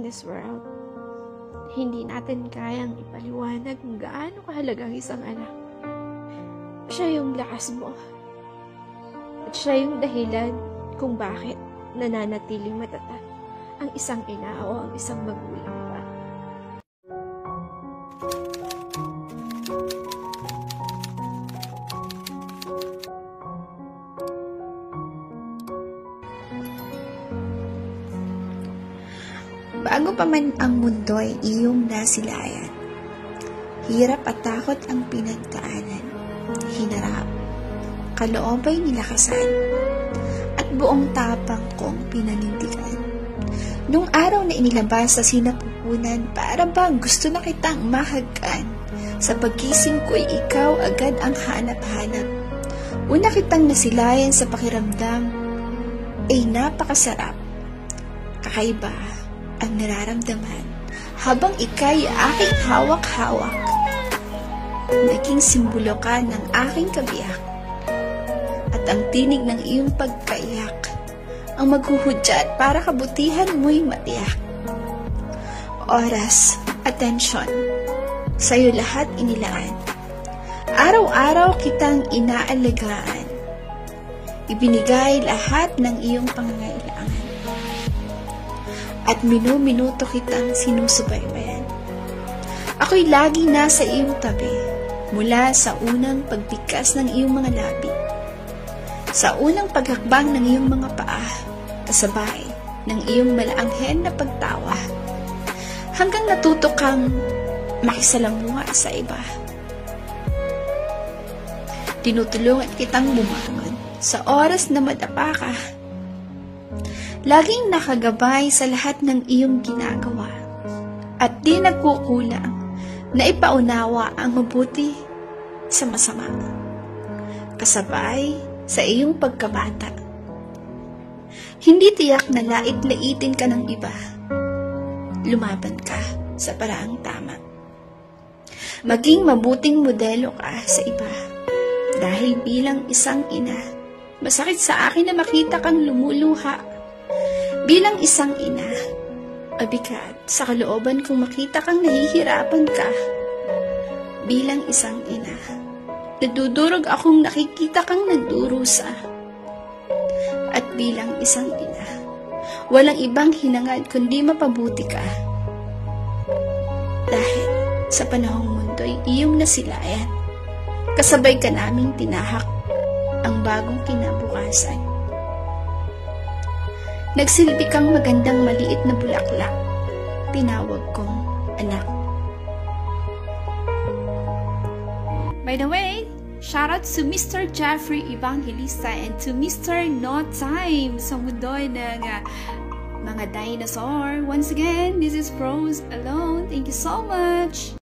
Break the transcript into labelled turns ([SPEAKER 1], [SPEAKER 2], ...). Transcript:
[SPEAKER 1] this world. Hindi natin kayang ipaliwanag kung gaano kahalaga ang isang anak. Siya yung lakas mo. At siya yung dahilan kung bakit nananatiling matatag ang isang ina o ang isang magulang pa.
[SPEAKER 2] Bago pa man ang mundo'y iyong nasilayan, hirap at takot ang pinagdaanan, hinarap, kaloobay nilakasan, at buong tapang kong pinanindigan. Nung araw na inilabas sa sinapupunan, para bang gusto na kitang mahagan, sa pagkising ko'y ikaw agad ang hanap-hanap. Una kitang nasilayan sa pakiramdam, ay napakasarap, kakaiba ang nararamdaman habang ika'y aking hawak-hawak. Naging simbolo ka ng aking kabiyak at ang tinig ng iyong pagkaiyak ang maghuhudyat para kabutihan mo'y matiyak. Oras, atensyon, sa'yo lahat inilaan. Araw-araw kitang inaalagaan. Ibinigay lahat ng iyong pangangailangan. At minuminuto kitang sinusubaybayan. Ako'y laging nasa iyong tabi, mula sa unang pagbigkas ng iyong mga labi, sa unang paghakbang ng iyong mga paa, kasabay ng iyong malaanghen na pagtawa, hanggang natuto kang makisalamuha sa iba. Tinutulungan kitang bumangon sa oras na madapa ka. Laging nakagabay sa lahat ng iyong ginagawa at di nagkukulang na ipaunawa ang mabuti sa masama. Kasabay sa iyong pagkabata. Hindi tiyak na lait-laitin ka ng iba. Lumaban ka sa paraang tama. Maging mabuting modelo ka sa iba. Dahil bilang isang ina, masakit sa akin na makita kang lumuluha. Bilang isang ina, mabigat sa kalooban kung makita kang nahihirapan ka. Bilang isang ina, nadudurog akong nakikita kang nagdurusa. At bilang isang ina, walang ibang hinangad kundi mapabuti ka. Dahil sa panahong mundo'y iyong nasilayan, kasabay ka naming tinahak ang bagong kinabukasan. Nagsilbi kang magandang maliit na bulaklak, tinawag kong anak.
[SPEAKER 3] By the way, shout out to Mr. Jeffrey Evangelista and to Mr. No Time sa mundo'y ng mga dinosaur. Once again, this is Rose Alone. Thank you so much!